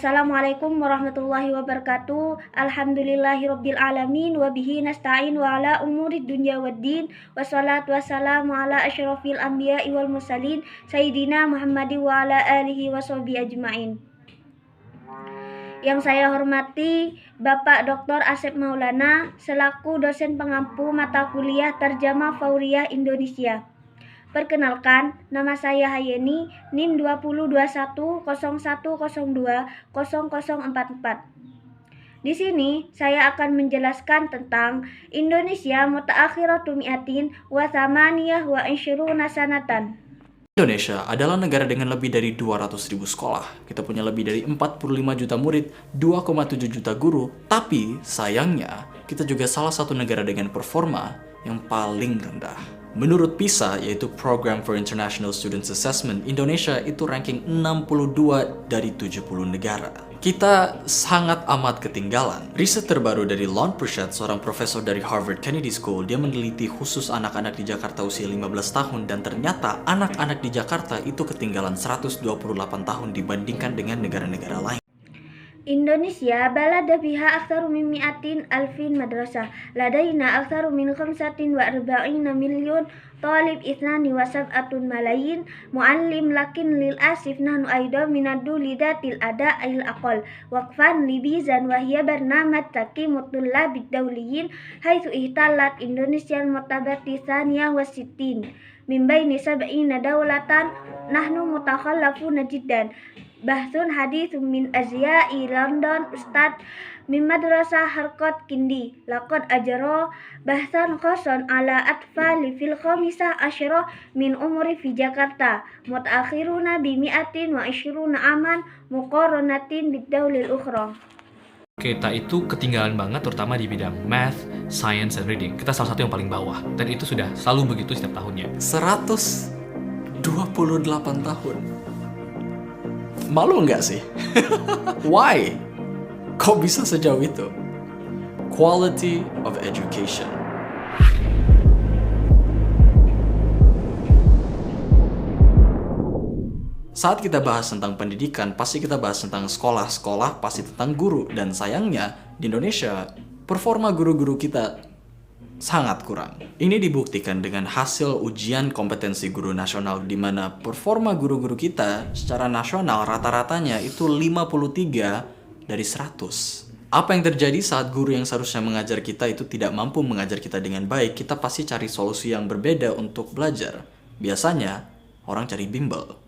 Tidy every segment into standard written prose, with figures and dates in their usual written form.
Assalamualaikum warahmatullahi wabarakatuh. Alhamdulillahirabbil alamin wa bihi nasta'in wa ala umurid dunya waddin. Wassalatu wassalamu ala asyrafil anbiya'i wal mursalin sayyidina Muhammadin wa ala alihi washabihi ajmain. Yang saya hormati Bapak Dr. Asep Maulana selaku dosen pengampu mata kuliah Terjemah Fauriyah Indonesia. Perkenalkan, nama saya Hayeni, NIM 202101020044. Di sini saya akan menjelaskan tentang Indonesia mutaakhiratu mi'atin wa thamaniyah wa isyruna sanatan. Indonesia adalah negara dengan lebih dari 200.000 sekolah. Kita punya lebih dari 45 juta murid, 2,7 juta guru, tapi sayangnya kita juga salah satu negara dengan performa yang paling rendah. Menurut PISA, yaitu Program for International Students Assessment, Indonesia itu ranking 62 dari 70 negara. Kita sangat amat ketinggalan. Riset terbaru dari Lon Prashad, seorang profesor dari Harvard Kennedy School, dia meneliti khusus anak-anak di Jakarta usia 15 tahun dan ternyata anak-anak di Jakarta itu ketinggalan 128 tahun dibandingkan dengan negara-negara lain. Indonesia balada biha aktsaru min mi'atin alfin madrasah. Ladaina aktsaru min 45 milyun talib ithnani wa sab'atun malayin muallim lakin lil asif nahnu aidan minaddu lidatil ada il aqal waqfan libizan wa hiya barnamat takimut tullabid dawliyin haitsu ihtalat Indonesia al-martabati tsaniyah wa sittin min baini sab'ina dawlatan nahnu mutakhallafuna jiddan. Bahsun hadis min Aziya'i London Ustad min madrasah Harkot Kindi laqad ajra bahsan khoson ala atfali fil khamisah asyra min umri fi Jakarta mutaakhiruna bi mi'atin wa isyruna aman muqaranatin bid dawlil ukhra. Kita itu ketinggalan banget terutama di bidang math, science, and reading. Kita salah satu yang paling bawah dan itu sudah selalu begitu setiap tahunnya. 128 tahun. Malu nggak sih? Why? Kok bisa sejauh itu? Quality of education. Saat kita bahas tentang pendidikan, pasti kita bahas tentang sekolah, pasti tentang guru. Dan sayangnya, di Indonesia, performa guru-guru kita sangat kurang. Ini dibuktikan dengan hasil ujian kompetensi guru nasional di mana performa guru-guru kita secara nasional rata-ratanya itu 53 dari 100. Apa yang terjadi saat guru yang seharusnya mengajar kita itu tidak mampu mengajar kita dengan baik? Kita pasti cari solusi yang berbeda untuk belajar. Biasanya orang cari bimbel.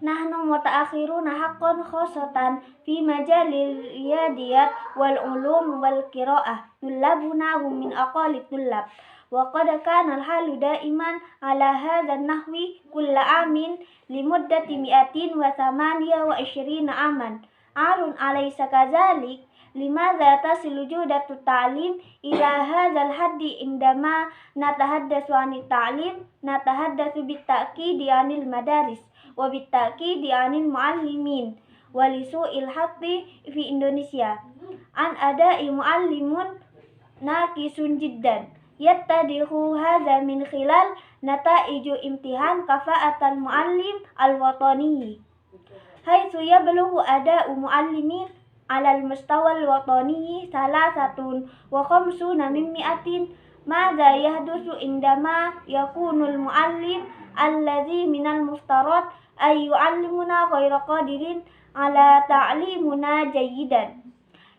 Nahnu mutaakhiruna haqqan khosatan fi majalil riyadiyat wal ulum wal qiraah tullabuna hum min aqalli tullab wa qad kana al-halu daiman ala hadha an-nahwi kulla amin limuddati mi'atin wa thamaniya wa isyrina aman arun alaysa kadzalik limadza tasilu judatu ta'lim ila hadzal haddi indama natahaddatsu 'anil ta'lim natahaddatsu bit-ta'kidi 'anil madaris wa bit-ta'kidi 'anil muallimin wa li su'il haqqi fi Indonesia an ada'i muallimun naqisun jiddan yattadihu hadza min khilal nataiju imtihan kafa'atal muallim al-watani haitsu yablughu ada'u muallimin alal mustawal watani salasatun wa khamsuna min mi'atin madza yahdusu indama yakunul muallim alladzi minal muftarad ay yu'allimuna ghayra qadirin ala ta'limuna jayyidan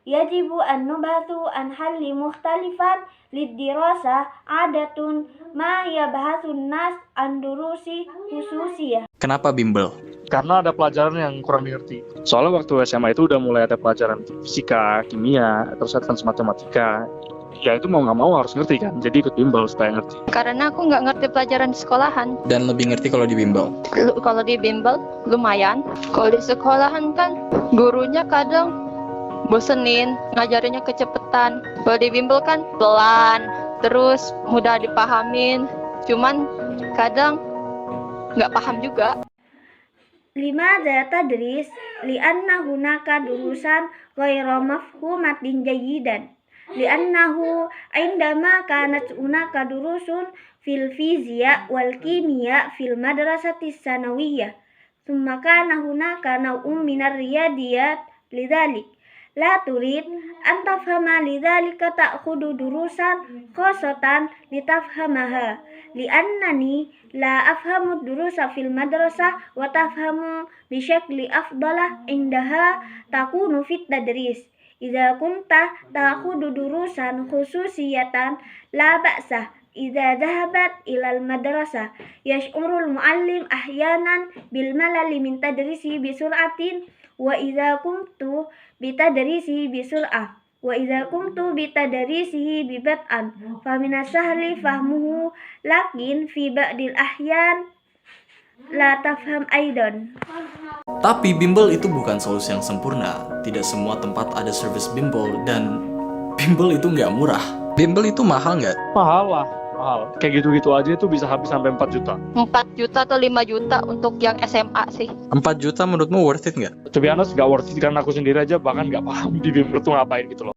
yajibu an nubathu an halli mukhtalifan lid-dirasa adatun ma yabhathun nas an durusi khususiyah. Kenapa bimbel? Karena ada pelajaran yang kurang dimengerti. Soalnya waktu SMA itu udah mulai ada pelajaran fisika, kimia, terus advance matematika. Ya itu mau nggak mau harus ngerti kan, jadi ikut bimbel supaya ngerti. Karena aku nggak ngerti pelajaran di sekolahan. Dan lebih ngerti kalau di bimbel? Kalau di bimbel lumayan. Kalau di sekolahan kan gurunya kadang bosenin, ngajarinnya kecepetan. Kalau di bimbel kan pelan, terus mudah dipahamin. Cuman kadang nggak paham juga. Limadza tadris li'anna hunaka durusan ghairu mafhumatin jayyidan li'annahu indama kanat hunaka durusun fil fizia wal kimia fil madrasati sanawiyah ثم كان هناك نوع من الرياضيات لذلك لا تريد أن تفهم لذلك تأخذ دروسا خاصة لتفهمها لأنني لا أفهم الدروس في المدرسة وتفهم بشكل أفضل عندها تكون في التدريس إذا كنت تأخذ دروسا خصوصية لا بأس إذا ذهبت إلى المدرسة يشعر المعلم أحيانا بالملل من تدريسه بسرعة وإذا قمت بتدريسه ببطء فمن السهل فهمه لكن في بعض الأحيان لا تفهم أيضا. Tapi bimbel itu bukan solusi yang sempurna. Tidak semua tempat ada service bimbel dan bimbel itu nggak murah. Bimbel itu mahal nggak? Mahal lah, mahal. Kayak gitu-gitu aja itu bisa habis sampai 4 juta. 4 juta atau 5 juta untuk yang SMA sih. 4 juta menurutmu worth it nggak? To be honest, nggak worth it karena aku sendiri aja bahkan nggak paham di bimbel tuh ngapain gitu loh.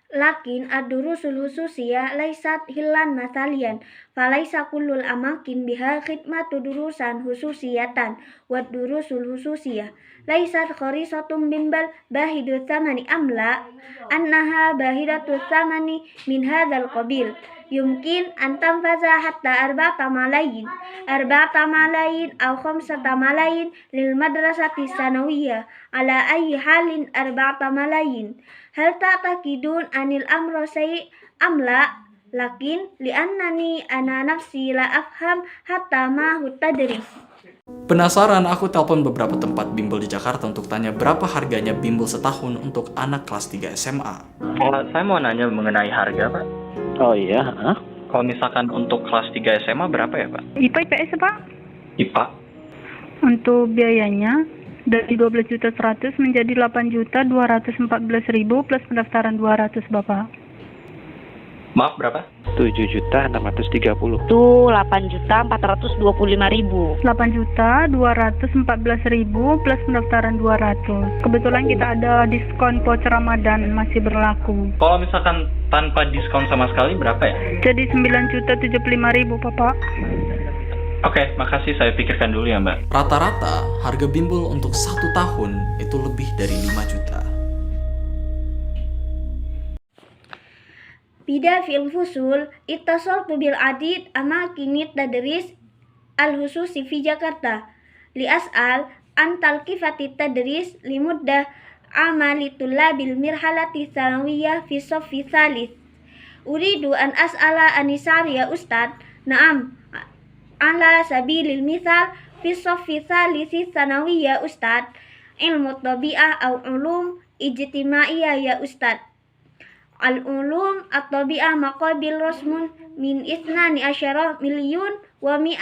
لكن الدروس الخصوصية ليست حلا مثاليا فليس كل الأماكن بها خدمة دروسا خصوصية والدروس الخصوصية ليست خريصة بمبل باهظ الثمن أم لا أنها باهظة الثمن من هذا القبيل يمكن أن تنفذ حتى 4 ملايين أو 5 ملايين للمدرسة الثانوية على أي حال 4 ملايين هل تعتقدون أن الأمر سيء أم لا؟ لكن لأنني أنا نفسي لا أفهم حتى ما هو التدريس. Penasaran, aku telepon beberapa tempat bimbel di Jakarta untuk tanya berapa harganya bimbel setahun untuk anak kelas 3 SMA. Saya mau nanya mengenai harga, Pak. Oh iya, Kalau misalkan untuk kelas 3 SMA berapa ya, Pak? IPA IPS Pak? IPA? Untuk biayanya dari 12.100.000 menjadi 8.214.000 plus pendaftaran 200 Bapak. Maaf, berapa? 7.630. Itu 8.425.000. 8.214.000 plus pendaftaran 200. Kebetulan kita ada diskon voucher Ramadan masih berlaku. Kalau misalkan tanpa diskon sama sekali berapa ya? Jadi 9.075.000 Bapak. Oke, makasih. Saya pikirkan dulu ya, Mbak. Rata-rata harga bimbel untuk 1 tahun itu lebih dari 5 juta. بدا في الفصول اتصلت بالعديد أماكن التدريس الخصوصي في جاكرتا لأسأل عن تلقيفة التدريس لمدة عام لطلاب المرحلة الثانوية في الصف الثالث. أريد أن أسأل عن سعر يا أستاذ. نعم، على سبيل المثال في الصف الثالث الثانوي يا أستاذ علم الطبيعة أو علوم اجتماعية يا أستاذ. العلوم الطبيعة مقابل رسم من 12 مليون و100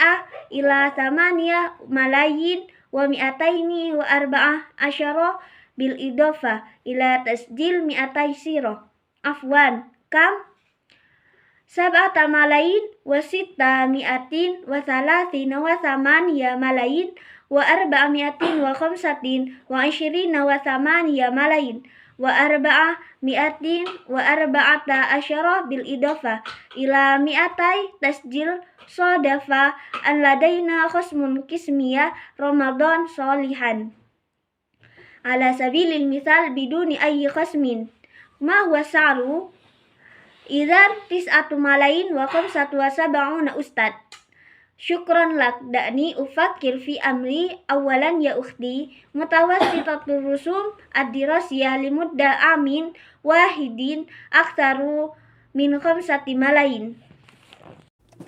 إلى 8 ملايين و214 بالإضافة إلى تسجيل 200 سيرة. عفوا، كم؟ 7 ملايين و638 ملايين و425 ملايين و414 بالإضافة إلى 200 تسجيل صادف أن لدينا خصم قسمية رمضان صالحا على سبيل المثال بدون أي خصم. ما هو السعر؟ إذن 9 ملايين و75 أستاذ. شكرا لك. دعني أفكر في أمري. أولا يا أختي، متوسطة الرسوم الدراسية لمدة عام واحد أكثر من 5 ملايين.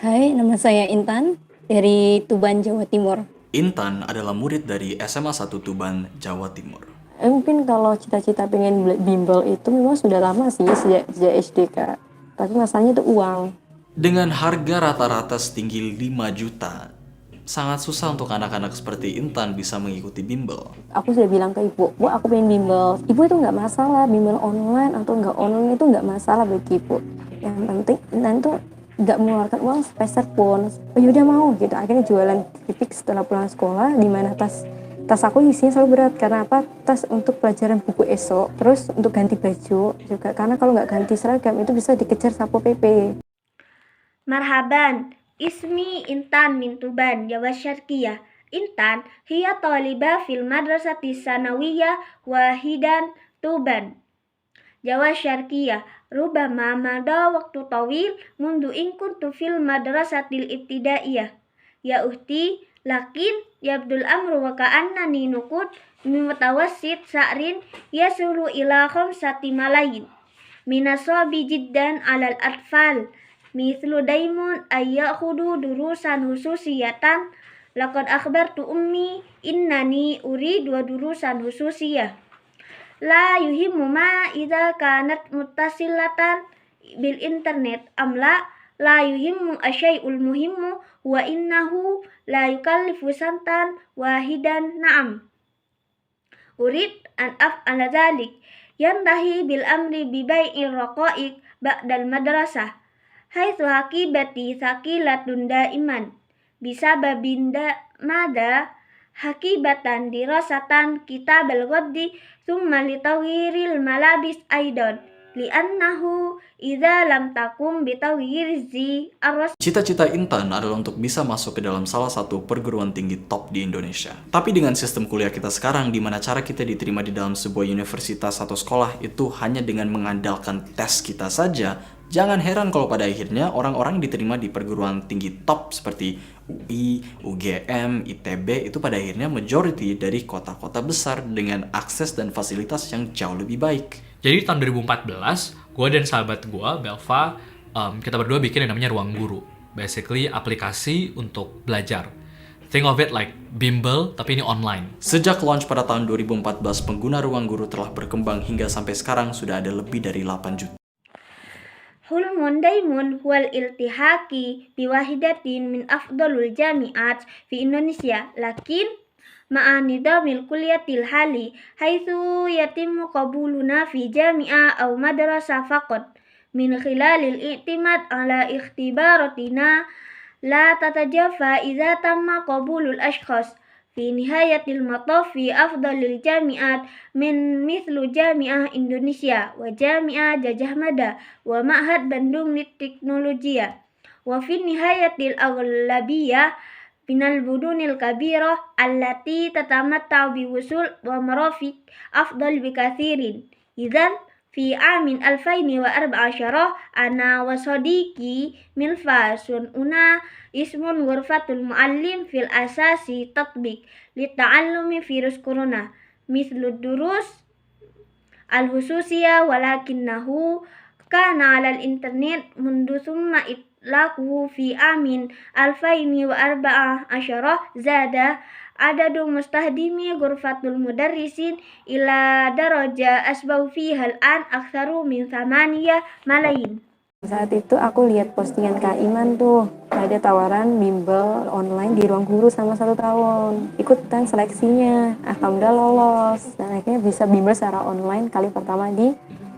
Hai, nama saya Intan dari Tuban, Jawa Timur. Intan adalah murid dari SMA 1 Tuban, Jawa Timur. Mungkin kalau cita-cita pengen bimbel itu memang sudah lama sih, sejak SD Kak. Tapi masalahnya itu uang. Dengan harga rata-rata setinggi 5 juta, sangat susah untuk anak-anak seperti Intan bisa mengikuti bimbel. Aku sudah bilang ke ibu, Bu, aku pengen bimbel. Ibu itu nggak masalah, bimbel online atau nggak online itu nggak masalah bagi ibu. Yang penting Intan tuh nggak mengeluarkan uang sepeser pun. Oh yaudah mau gitu. Akhirnya jualan keripik setelah pulang sekolah, di mana tas aku isinya selalu berat. Karena apa? Tas untuk pelajaran buku esok, terus untuk ganti baju juga. Karena kalau nggak ganti seragam itu bisa dikejar Satpol PP. مرحبا، اسمي إنتان من طوبان، جوا الشرقية. Intan hiya talibah fil madrasati sanawiyah wahidan Tuban, Jawa Syarqiyah. Rubama mada waktu tawil mundu in kuntu fil madrasatil ibtidaiyah. Ya uhti, lakin yabdul amru wa ka'annani nuqud min mutawassit sa'rin yasulu ila khamsati malayin. Minasabi jiddan alal atfal. Mithlu daimun ayyakhudu durusan hususiyatan. Laqad akhbartu ummi innani uridu durusan hususiyah. La yuhimmu ma idza kanat muttasilatan bil internet amla la yuhimmu asyai'ul muhimmu wa innahu la yukallifu santan wahidan na'am. Urid an af'ala dzalik yantahi bil amri bi bai'ir raqa'iq ba'dal madrasah haitsu hakibati thaqilatun daiman bisababin mada hakibatan dirasatan kitabal ghaddi thumma litawiril malabis aidan li'annahu idza lam takum bitawirizi arras. Cita-cita Intan adalah untuk bisa masuk ke dalam salah satu perguruan tinggi top di Indonesia. Tapi dengan sistem kuliah kita sekarang, di mana cara kita diterima di dalam sebuah universitas atau sekolah itu hanya dengan mengandalkan tes kita saja, jangan heran kalau pada akhirnya orang-orang diterima di perguruan tinggi top seperti UI, UGM, ITB itu pada akhirnya majority dari kota-kota besar dengan akses dan fasilitas yang jauh lebih baik. Jadi tahun 2014, gue dan sahabat gue, Belva, kita berdua bikin yang namanya Ruang Guru. Basically aplikasi untuk belajar. Think of it like bimbel, tapi ini online. Sejak launch pada tahun 2014, pengguna Ruang Guru telah berkembang hingga sampai sekarang sudah ada lebih dari 8 juta. Hulmun daimun huwal iltihaki biwahidatin min afdalul jami'at fi Indonesia, lakin ma'a nidamil kulliyatil hali haitsu yatimmu qabuluna fi jami'a aw madrasah faqat min khilalil i'timad ala ikhtibaratina la tatajafa idza tamma qabulul ashkhas fi nihayatil mataf fi afdalil jami'at min mithlu Jami'ah Indonesia wa Jami'ah Gajah Mada wa Ma'had Bandung Teknologia wa fi nihayatil aghlabiyah minal budunil kabirah allati tatamatta'u bi wusul wa marafiq afdal bikathirin. Idzan fi amin 2014 ana wa sadiqi milfa sun'una ismun ghurfatul muallim fil asasi tatbiq lita'allumi virus corona mithlu durus al-hususiyah walakinnahu kana 'alal internet mundu thumma itlaquhu fi amin 2014 zada adadu mustahdimi ghurfatul mudarrisin ila daraja asbau fiha al-an aktsaru min 8 malayin. Saat itu aku lihat postingan Kak Iman tuh, ada tawaran bimbel online di Ruang Guru selama 1 tahun. Ikutan seleksinya, alhamdulillah lolos. Dan akhirnya bisa bimbel secara online kali pertama di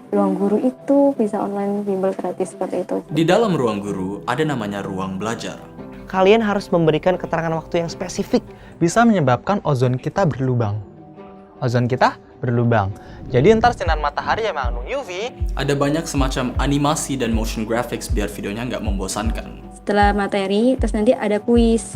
Ruang Guru itu, bisa online bimbel gratis seperti itu. Di dalam Ruang Guru ada namanya ruang belajar. Kalian harus memberikan keterangan waktu yang spesifik. Bisa menyebabkan ozon kita berlubang. Ozon kita berlubang. Jadi ntar sinar matahari yang mengandung UV. Ada banyak semacam animasi dan motion graphics biar videonya nggak membosankan. Setelah materi, terus nanti ada kuis.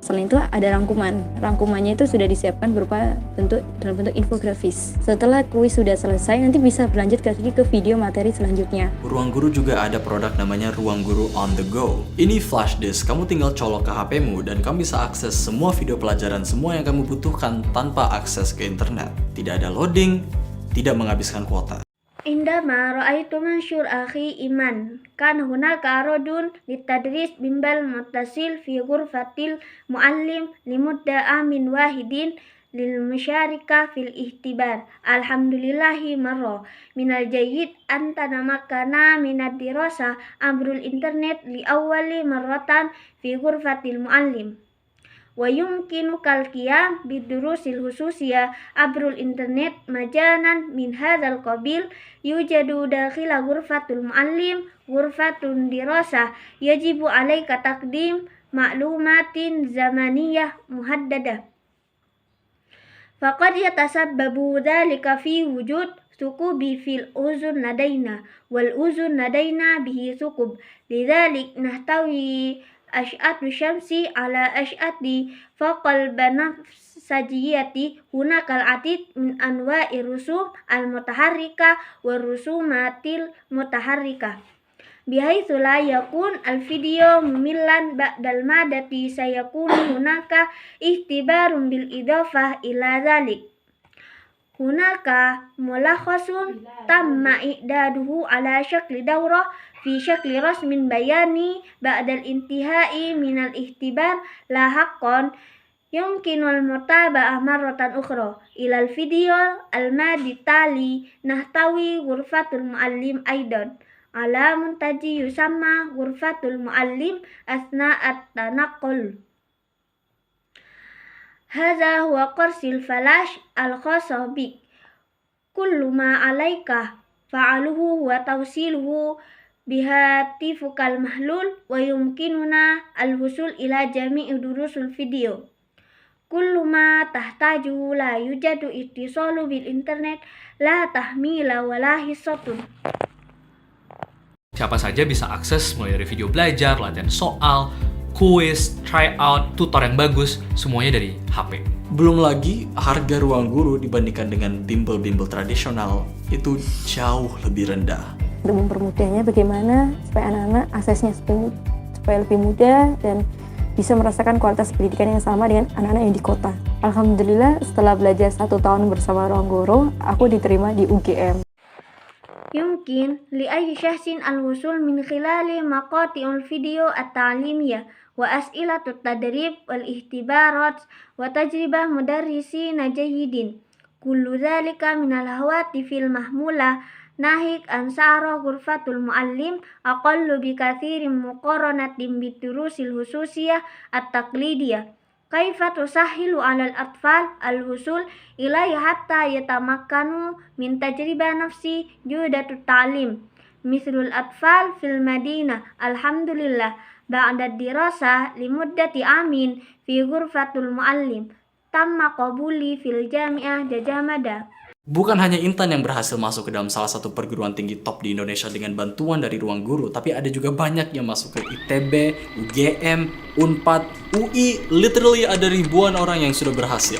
Selain itu ada rangkuman. Rangkumannya itu sudah disiapkan dalam bentuk infografis. Setelah kuis sudah selesai, nanti bisa berlanjut lagi ke video materi selanjutnya. Ruang Guru juga ada produk namanya Ruang Guru on the go. Ini flash disk, kamu tinggal colok ke HP-mu dan kamu bisa akses semua video pelajaran semua yang kamu butuhkan tanpa akses ke internet. Tidak ada loading, tidak menghabiskan kuota. Indama ra'aitu mansyur akhi Iman kan hunaka aradun litadris bimbal muttasil fi ghurfatil muallim limudda amin wahidin lil musyarika fil ihtibar. Alhamdulillahi marra minal jayyid antana makana minad dirasa amrul internet li awwali marratan fi ghurfatil muallim. Wa yumkinukal qiyam bidurusil hususiyah abrul internet majanan min hadzal qabil yujadu dakhila ghurfatul muallim ghurfatun dirasah yajibu alaika taqdim ma'lumatin zamaniyah muhaddadah. Faqad yatasabbabu dhalika fi wujud thuqubi fil uzun ladaina wal uzun ladaina bihi thuqub lidzalik nahtawi أشعة الشمس على أشعة فوق البنفسجية. هناك العديد من أنواع الرسوم المتحركة والرسومات المتحركة بحيث لا يكون الفيديو مملا بعد المادة. سيكون هناك اختبار بالإضافة إلى ذلك. هناك ملخص تم إعداده على شكل دورة في شكل رسم بياني بعد الانتهاء من الاختبار. لاحقا يمكن المتابعة مرة أخرى إلى الفيديو المادي التالي. نحتوي غرفة المعلم أيضا على منتج يسمى غرفة المعلم أثناء التنقل. هذا هو قرص الفلاش الخاص بك. كل ما عليك فعله هو توصيله بهاتفك المحمول ويمكننا الوصول إلى جميع دروس الفيديو. كل ما تحتاجه لا يوجد اتصال بالإنترنت، لا تحميل ولا حصة. Siapa saja bisa akses mulai dari video belajar, latihan soal, kuis, tryout, tutor yang bagus, semuanya dari HP. Belum lagi harga ruang guru dibandingkan dengan bimbel-bimbel tradisional itu jauh lebih rendah. Untuk mempermudahnya bagaimana supaya anak-anak aksesnya supaya lebih mudah dan bisa merasakan kualitas pendidikan yang sama dengan anak-anak yang di kota. Alhamdulillah setelah belajar 1 tahun bersama Ruang Guru, aku diterima di UGM. يمكن لأي شخص الوصول من خلال مقاطع الفيديو التعليمية وأسئلة التدريب والاختبارات وتجربة مدرسين جيدين. كل ذلك من الهواتف المحمولة، ناهيك أن سعر غرفة المعلم أقل بكثير مقارنة بالدروس الخصوصية التقليدية. كيف تسهل على الأطفال الوصول إليه حتى يتمكنوا من تجربة نفس جودة التعليم مثل الأطفال في المدينة؟ الحمد لله بعد الدراسة لمدة عام في غرفة المعلم تم قبولي في الجامعة Gadjah Mada. Bukan hanya Intan yang berhasil masuk ke dalam salah satu perguruan tinggi top di Indonesia dengan bantuan dari Ruang Guru, tapi ada juga banyak yang masuk ke ITB, UGM, Unpad, UI, literally ada ribuan orang yang sudah berhasil.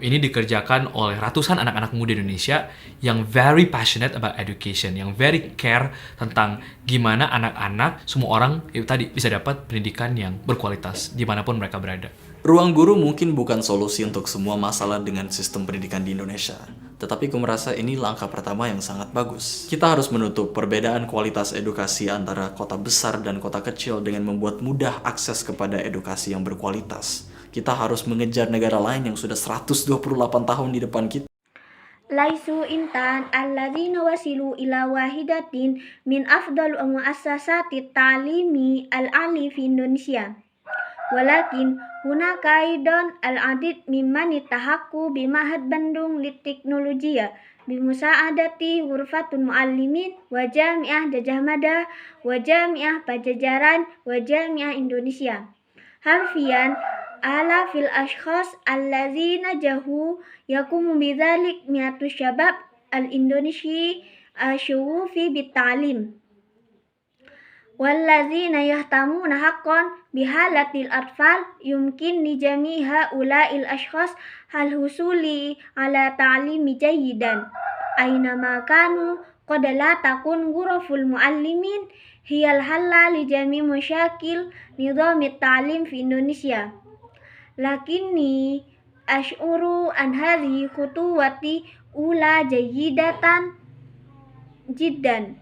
Ini dikerjakan oleh ratusan anak-anak muda Indonesia yang very passionate about education, yang very care tentang gimana anak-anak, semua orang itu tadi bisa dapat pendidikan yang berkualitas dimanapun mereka berada. Ruang Guru mungkin bukan solusi untuk semua masalah dengan sistem pendidikan di Indonesia, tetapi aku merasa ini langkah pertama yang sangat bagus. Kita harus menutup perbedaan kualitas edukasi antara kota besar dan kota kecil dengan membuat mudah akses kepada edukasi yang berkualitas. Kita harus mengejar negara lain yang sudah 128 tahun di depan kita. Laisu Intan alladzina wasilu ila wahidatin min afdal muassasati ta'limi al-ali fi Indonesia. Walakin hunaka aidan al-adid mimman ittahaqu bi Ma'had Bandung Liteknologia bimusa'adati Ghurfatul Muallimin wa Jami'ah Gadjah Mada wa Jami'ah Pajajaran wa Jami'ah Indonesia. Harfian alafil ashkhas allazina jahu yakumu bidzalik mi'atu syabab al-Indonesia asyufi bit-ta'lim wallazina yahtamuna haqqan bihalatil atfal. Yumkin li jami' haula'il ashkhas hal husuli ala ta'limi jayyidan aynama kanu qad la takun ghuraful muallimin hiyal halla li jami' masyakil nizamit ta'lim fi Indonesia. Lakinni ash'uru an hadhihi khutuwati ula jayyidatan jiddan.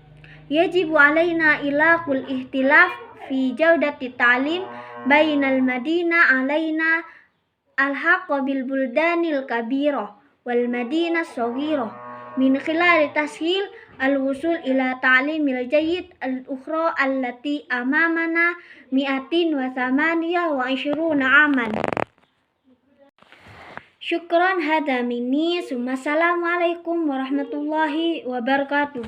Yajibu alaina ilaqul ihtilaf fi jawdati ta'lim bainal madina alaina alhaqqa bil buldanil kabirah wal madinah saghirah min khilal tashil al-wusul ila ta'limil jayyid al-ukhra allati amamana 128 aman. Syukran, hada minni, summa assalamualaikum warahmatullahi wabarakatuh.